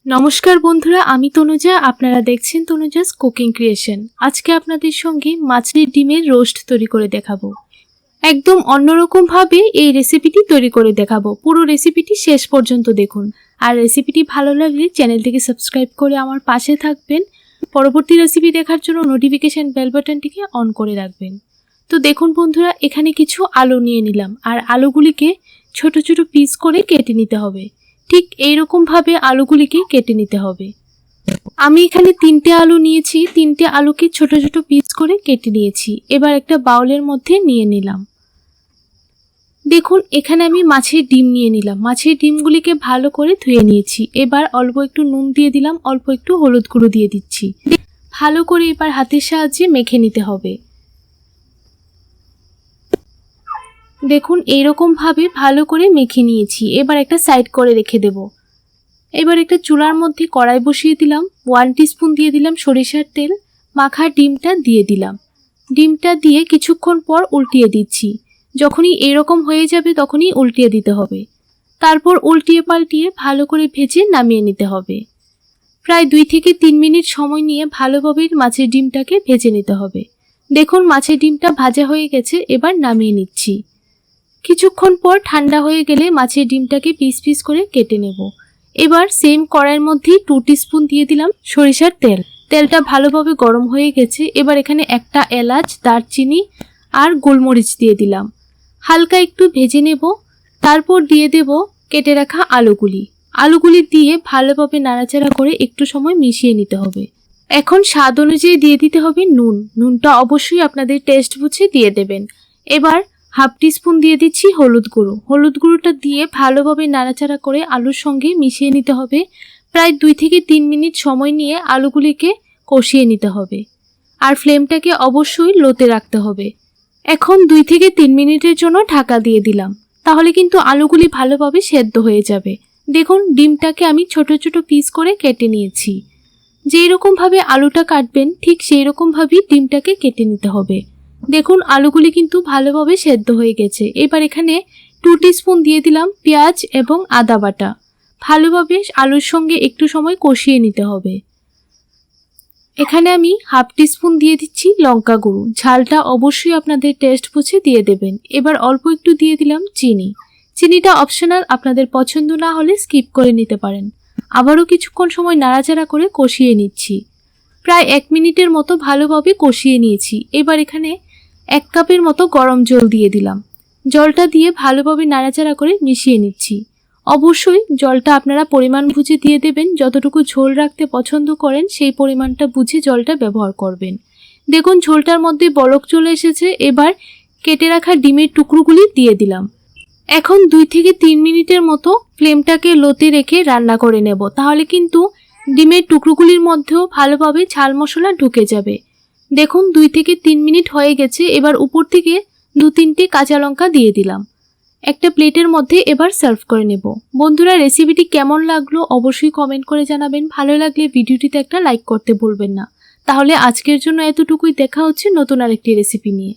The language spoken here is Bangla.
নমস্কার বন্ধুরা, আমি তনুজা। আপনারা দেখছেন তনুজাস কুকিং ক্রিয়েশন। আজকে আপনাদের সঙ্গে মাছের ডিমের রোস্ট তৈরি করে দেখাবো। একদম অন্যরকম ভাবে এই রেসিপিটি তৈরি করে দেখাবো। পুরো রেসিপিটি শেষ পর্যন্ত দেখুন। আর রেসিপিটি ভালো লাগলে চ্যানেলটিকে সাবস্ক্রাইব করে আমার পাশে থাকবেন। পরবর্তী রেসিপি দেখার জন্য নোটিফিকেশন বেল বাটনটিকে অন করে রাখবেন। তো দেখুন বন্ধুরা, এখানে কিছু আলু নিয়ে নিলাম আর আলুগুলিকে ছোট ছোট পিস করে কেটে নিতে হবে। ঠিক এইরকম ভাবে আলুগুলিকে কেটে নিতে হবে। আমি এখানে 3টে আলু নিয়েছি, 3টে আলুকে ছোট ছোট পিস করে কেটে নিয়েছি। এবার একটা বাউলের মধ্যে নিয়ে নিলাম। দেখুন এখানে আমি মাছের ডিম নিয়ে নিলাম। মাছের ডিমগুলিকে ভালো করে ধুয়ে নিয়েছি। এবার অল্প একটু নুন দিয়ে দিলাম, অল্প একটু হলুদ গুঁড়ো দিয়ে দিচ্ছি। ভালো করে এবার হাতের সাহায্যে মেখে নিতে হবে। দেখুন এইরকম ভাবে ভালো করে মেখে নিয়েছি। এবার একটা সাইড করে রেখে দেব। এবার একটা চুলার মধ্যে কড়াই বসিয়ে দিলাম। 1 টিস্পুন দিয়ে দিলাম সরিষার তেল। মাখা ডিমটা দিয়ে দিলাম। ডিমটা দিয়ে কিছুক্ষণ পর উল্টিয়ে দিচ্ছি। যখনই এরকম হয়ে যাবে তখনই উল্টিয়ে দিতে হবে। তারপর উল্টিয়ে পাল্টিয়ে ভালো করে ভেজে নামিয়ে নিতে হবে। প্রায় 2 থেকে 3 মিনিট সময় নিয়ে ভালোভাবে মাছের ডিমটাকে ভেজে নিতে হবে। দেখুন মাছের ডিমটা ভাজা হয়ে গেছে। এবার নামিয়ে নিচ্ছি। কিছুক্ষণ পর ঠান্ডা হয়ে গেলে মাছের ডিমটাকে পিস পিস করে কেটে নেব। এবার সেম কড়াইয়ের মধ্যে 2 টিস্পুন দিয়ে দিলাম সরিষার তেল। তেলটা ভালোভাবে গরম হয়ে গেছে। এবার এখানে একটা এলাচ, দারচিনি আর গোলমরিচ দিয়ে দিলাম। হালকা একটু ভেজে নেব। তারপর দিয়ে দেব কেটে রাখা আলুগুলি দিয়ে ভালোভাবে নাড়াচাড়া করে একটু সময় মিশিয়ে নিতে হবে। এখন স্বাদ অনুযায়ী দিয়ে দিতে হবে নুন। নুনটা অবশ্যই আপনাদের টেস্ট বুঝে দিয়ে দেবেন। এবার 1/2 টিস্পুন দিয়ে দিচ্ছি হলুদ গুঁড়োটা দিয়ে ভালোভাবে নাড়াচাড়া করে আলুর সঙ্গে মিশিয়ে নিতে হবে। প্রায় 2 থেকে 3 মিনিট সময় নিয়ে আলুগুলিকে কষিয়ে নিতে হবে। আর ফ্লেমটাকে অবশ্যই লোতে রাখতে হবে। এখন 2 থেকে 3 মিনিটের জন্য ঢাকা দিয়ে দিলাম। তাহলে কিন্তু আলুগুলি ভালোভাবে সেদ্ধ হয়ে যাবে। দেখুন ডিমটাকে আমি ছোট ছোট পিস করে কেটে নিয়েছি। যেই রকম ভাবে আলুটা কাটবেন ঠিক সেই রকম ভাবেই ডিমটাকে কেটে নিতে হবে। দেখুন আলুগুলি কিন্তু ভালোভাবে সেদ্ধ হয়ে গেছে। এবার এখানে 2 টিস্পুন দিয়ে দিলাম পেঁয়াজ এবং আদা বাটা। ভালোভাবে আলুর সঙ্গে একটু সময় কষিয়ে নিতে হবে। এখানে আমি 1/2 টিস্পুন দিয়ে দিচ্ছি লঙ্কা গুঁড়ো। ঝালটা অবশ্যই আপনাদের টেস্ট বুঝে দিয়ে দেবেন। এবার অল্প একটু দিয়ে দিলাম চিনি। চিনিটা অপশনাল, আপনাদের পছন্দ না হলে স্কিপ করে নিতে পারেন। আবারও কিছুক্ষণ সময় নাড়াচাড়া করে কষিয়ে নিচ্ছি। প্রায় 1 মিনিটের মতো ভালোভাবে কষিয়ে নিয়েছি। এবার এখানে 1 কাপের মতো গরম জল দিয়ে দিলাম। জলটা দিয়ে ভালোভাবে নাড়াচাড়া করে মিশিয়ে নিচ্ছি। অবশ্যই জলটা আপনারা পরিমাণ বুঝে দিয়ে দেবেন। যতটুকু ঝোল রাখতে পছন্দ করেন সেই পরিমাণটা বুঝে জলটা ব্যবহার করবেন। দেখুন ঝোলটার মধ্যে বলক চলে এসেছে। এবার কেটে রাখা ডিমের টুকরোগুলি দিয়ে দিলাম। এখন 2 থেকে 3 মিনিটের মতো ফ্লেমটাকে লোতে রেখে রান্না করে নেব। তাহলে কিন্তু ডিমের টুকরোগুলির মধ্যেও ভালোভাবে ঝাল মশলা ঢুকে যাবে। দেখুন 2 থেকে 3 মিনিট হয়ে গেছে। এবার উপর থেকে 2-3টে কাঁচা লঙ্কা দিয়ে দিলাম। একটা প্লেটের মধ্যে এবার সার্ভ করে নেব। বন্ধুরা রেসিপিটি কেমন লাগলো অবশ্যই কমেন্ট করে জানাবেন। ভালো লাগলে ভিডিওটিতে একটা লাইক করতে ভুলবেন না। তাহলে আজকের জন্য এতটুকুই। দেখা হচ্ছে নতুন আরেকটি রেসিপি নিয়ে।